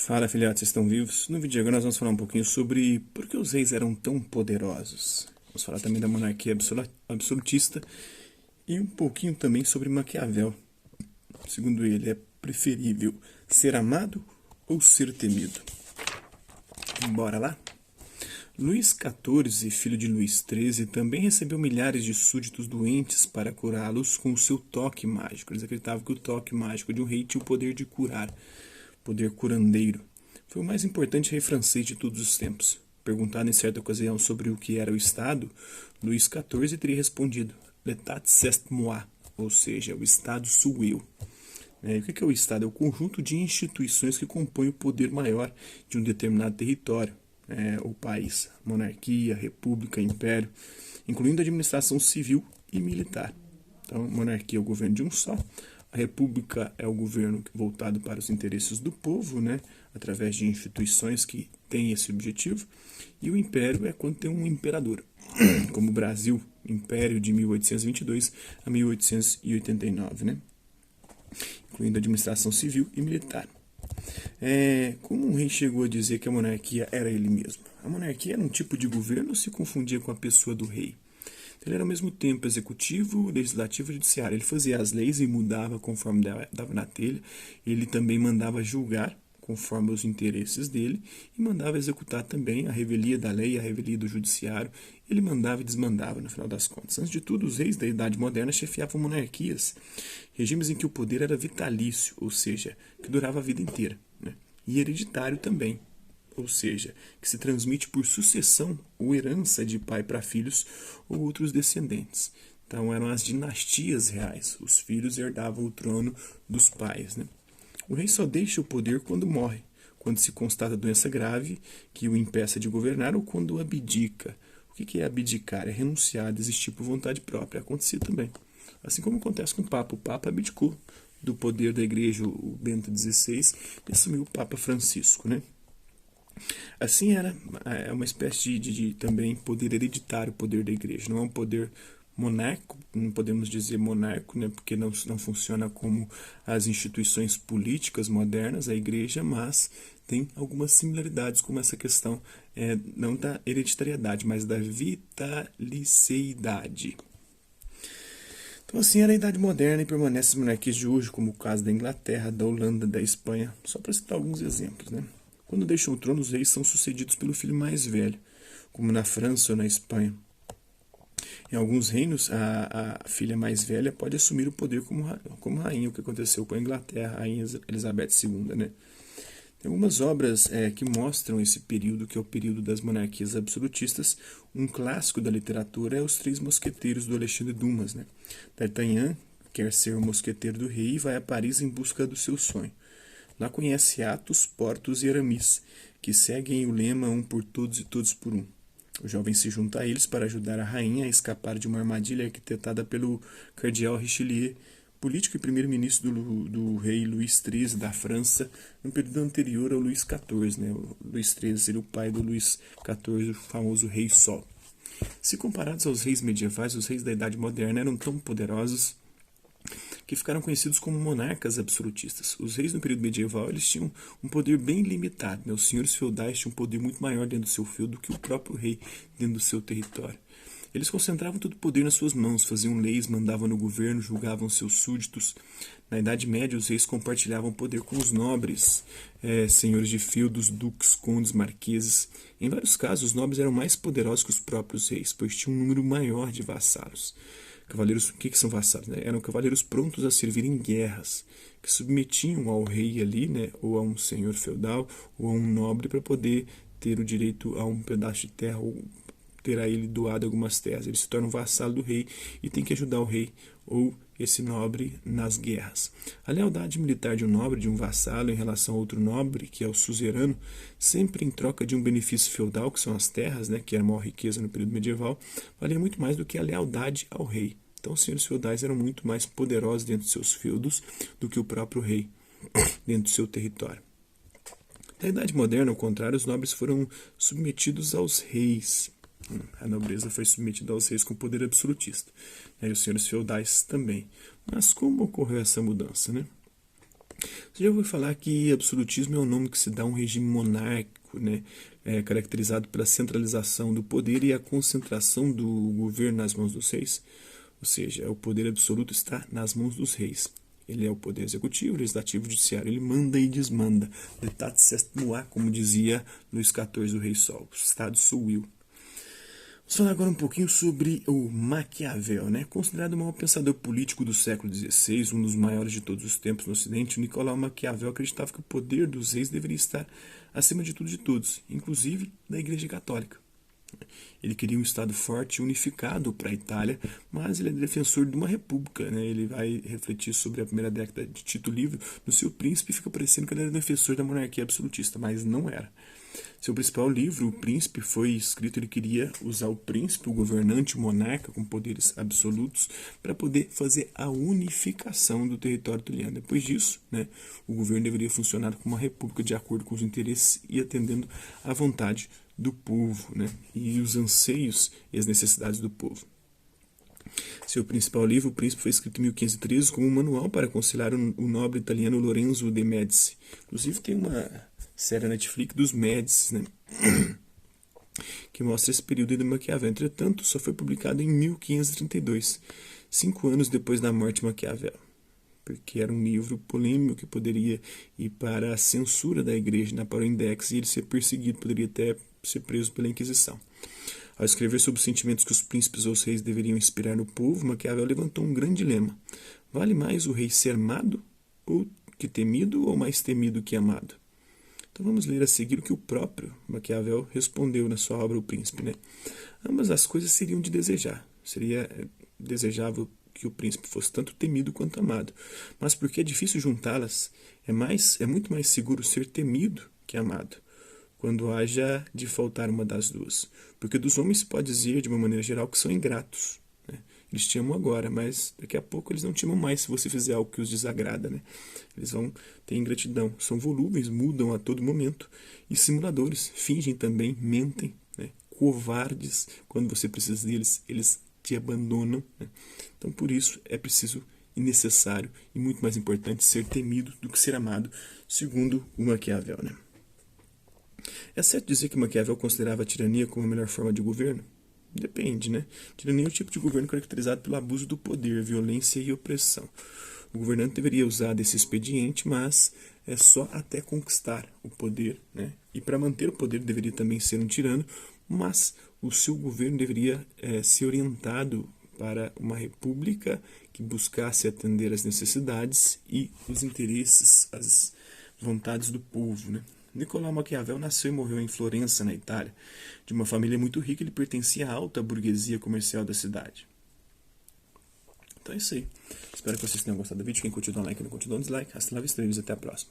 Fala, filhotes, vocês estão vivos? No vídeo de agora nós vamos falar um pouquinho sobre por que os reis eram tão poderosos. Vamos falar também da monarquia absolutista e um pouquinho também sobre Maquiavel. Segundo ele, é preferível ser amado ou ser temido? Bora lá? Luís XIV, filho de Luís XIII, também recebeu milhares de súditos doentes para curá-los com o seu toque mágico. Eles acreditavam que o toque mágico de um rei tinha o poder de curar, poder curandeiro. Foi o mais importante rei francês de todos os tempos. Perguntado em certa ocasião sobre o que era o Estado, Luís XIV teria respondido: L'État c'est moi, ou seja, o Estado sou eu. E o que é o Estado? É o conjunto de instituições que compõem o poder maior de um determinado território, ou país, monarquia, república, império, incluindo a administração civil e militar. Então, monarquia é o governo de um só, a república é o governo voltado para os interesses do povo, através de instituições que têm esse objetivo, e o império é quando tem um imperador, como o Brasil, império de 1822 a 1889, incluindo a administração civil e militar. Como um rei chegou a dizer que a monarquia era ele mesmo? A monarquia era um tipo de governo ou se confundia com a pessoa do rei? Ele era ao mesmo tempo executivo, legislativo e judiciário. Ele fazia as leis e mudava conforme dava na telha. Ele também mandava julgar conforme os interesses dele e mandava executar também a revelia da lei e a revelia do judiciário. Ele mandava e desmandava, no final das contas. Antes de tudo, os reis da Idade Moderna chefiavam monarquias, regimes em que o poder era vitalício, ou seja, que durava a vida inteira, e hereditário também, ou seja, que se transmite por sucessão ou herança de pai para filhos ou outros descendentes. Então eram as dinastias reais, os filhos herdavam o trono dos pais. O rei só deixa o poder quando morre, quando se constata doença grave que o impeça de governar ou quando abdica. O que é abdicar? É renunciar, desistir por vontade própria. Acontecia também. Assim como acontece com o Papa. O Papa abdicou do poder da igreja, o Bento XVI, e assumiu o Papa Francisco, Assim era uma espécie de também poder hereditário, o poder da igreja. Não é um poder monárquico, não podemos dizer monárquico, porque não funciona como as instituições políticas modernas, a igreja, mas tem algumas similaridades, como essa questão não da hereditariedade, mas da vitalicidade. Então assim era a Idade Moderna e permanece as monarquias de hoje, como o caso da Inglaterra, da Holanda, da Espanha, só para citar alguns exemplos. Quando deixam o trono, os reis são sucedidos pelo filho mais velho, como na França ou na Espanha. Em alguns reinos, a filha mais velha pode assumir o poder como rainha, o que aconteceu com a Inglaterra, a rainha Elizabeth II. Tem algumas obras que mostram esse período, que é o período das monarquias absolutistas. Um clássico da literatura é Os Três Mosqueteiros, do Alexandre Dumas. D'Artagnan quer ser o mosqueteiro do rei e vai a Paris em busca do seu sonho. Lá conhece Athos, Porthos e Aramis, que seguem o lema um por todos e todos por um. O jovem se junta a eles para ajudar a rainha a escapar de uma armadilha arquitetada pelo cardeal Richelieu, político e primeiro-ministro do rei Luís XIII da França, no período anterior ao Luís XIV. O Luís XIII seria o pai do Luís XIV, o famoso Rei Sol. Se comparados aos reis medievais, os reis da Idade Moderna eram tão poderosos que ficaram conhecidos como monarcas absolutistas. Os reis no período medieval eles tinham um poder bem limitado. Os senhores feudais tinham um poder muito maior dentro do seu feudo do que o próprio rei dentro do seu território. Eles concentravam todo o poder nas suas mãos, faziam leis, mandavam no governo, julgavam seus súditos. Na Idade Média, os reis compartilhavam poder com os nobres, senhores de feudos, duques, condes, marqueses. Em vários casos, os nobres eram mais poderosos que os próprios reis, pois tinham um número maior de vassalos. Cavaleiros, o que são vassalos? Eram cavaleiros prontos a servir em guerras, que submetiam ao rei ali, ou a um senhor feudal, ou a um nobre, para poder ter o direito a um pedaço de terra, ou ter a ele doado algumas terras. Ele se torna um vassalo do rei e tem que ajudar o rei ou esse nobre nas guerras. A lealdade militar de um nobre, de um vassalo, em relação a outro nobre, que é o suzerano, sempre em troca de um benefício feudal, que são as terras, que era a maior riqueza no período medieval, valia muito mais do que a lealdade ao rei. Então os senhores feudais eram muito mais poderosos dentro de seus feudos do que o próprio rei dentro do seu território. Na Idade Moderna, ao contrário, os nobres foram submetidos aos reis. A nobreza foi submetida aos reis com poder absolutista. E os senhores feudais também. Mas como ocorreu essa mudança? Você já ouviu falar que absolutismo é o nome que se dá a um regime monárquico, né? Caracterizado pela centralização do poder e a concentração do governo nas mãos dos reis? Ou seja, o poder absoluto está nas mãos dos reis. Ele é o poder executivo, legislativo e judiciário. Ele manda e desmanda. L'État c'est moi, como dizia Luís XIV, do Rei Sol. O Estado sou eu. Vamos falar agora um pouquinho sobre o Maquiavel, né? Considerado o maior pensador político do século XVI, um dos maiores de todos os tempos no Ocidente, Nicolau Maquiavel acreditava que o poder dos reis deveria estar acima de tudo e de todos, inclusive da Igreja Católica. Ele queria um Estado forte e unificado para a Itália, mas ele é defensor de uma república, né? Ele vai refletir sobre a primeira década de Tito Livre no seu Príncipe e fica parecendo que ele era defensor da monarquia absolutista, mas não era. Seu principal livro, O Príncipe, foi escrito, ele queria usar o príncipe, o governante, o monarca, com poderes absolutos, para poder fazer a unificação do território italiano. Depois disso, né, o governo deveria funcionar como uma república de acordo com os interesses e atendendo à vontade do povo, né, e os anseios e as necessidades do povo. Seu principal livro, O Príncipe, foi escrito em 1513 como um manual para aconselhar o nobre italiano Lorenzo de Médici. Inclusive tem uma série Netflix dos Médici, né? Que mostra esse período de Maquiavel. Entretanto, só foi publicado em 1532, 5 anos depois da morte de Maquiavel, porque era um livro polêmico que poderia ir para a censura da igreja, para o index, e ele ser perseguido, poderia até ser preso pela Inquisição. Ao escrever sobre os sentimentos que os príncipes ou os reis deveriam inspirar no povo, Maquiavel levantou um grande dilema. Vale mais o rei ser amado ou que temido, ou mais temido que amado? Então vamos ler a seguir o que o próprio Maquiavel respondeu na sua obra O Príncipe, né? Ambas as coisas seriam de desejar. Seria desejável que o príncipe fosse tanto temido quanto amado. Mas porque é difícil juntá-las, é muito mais seguro ser temido que amado, quando haja de faltar uma das duas. Porque dos homens se pode dizer, de uma maneira geral, que são ingratos, né? Eles te amam agora, mas daqui a pouco eles não te amam mais se você fizer algo que os desagrada, né? Eles vão ter ingratidão. São volúveis, mudam a todo momento. E simuladores, fingem também, mentem, né? Covardes, quando você precisa deles, eles te abandonam, né? Então, por isso, é preciso e necessário e muito mais importante ser temido do que ser amado, segundo o Maquiavel, né? É certo dizer que Maquiavel considerava a tirania como a melhor forma de governo? Depende, né? Tirania é o tipo de governo caracterizado pelo abuso do poder, violência e opressão. O governante deveria usar desse expediente, mas é só até conquistar o poder, né? E para manter o poder deveria também ser um tirano, mas o seu governo deveria ser orientado para uma república que buscasse atender às necessidades e os interesses, as vontades do povo, né? Nicolau Maquiavel nasceu e morreu em Florença, na Itália. De uma família muito rica, ele pertencia à alta burguesia comercial da cidade. Então é isso aí. Espero que vocês tenham gostado do vídeo. Quem curtiu, dá um like, não curtiu, dá um dislike. Hasta lá, estrelas, até a próxima.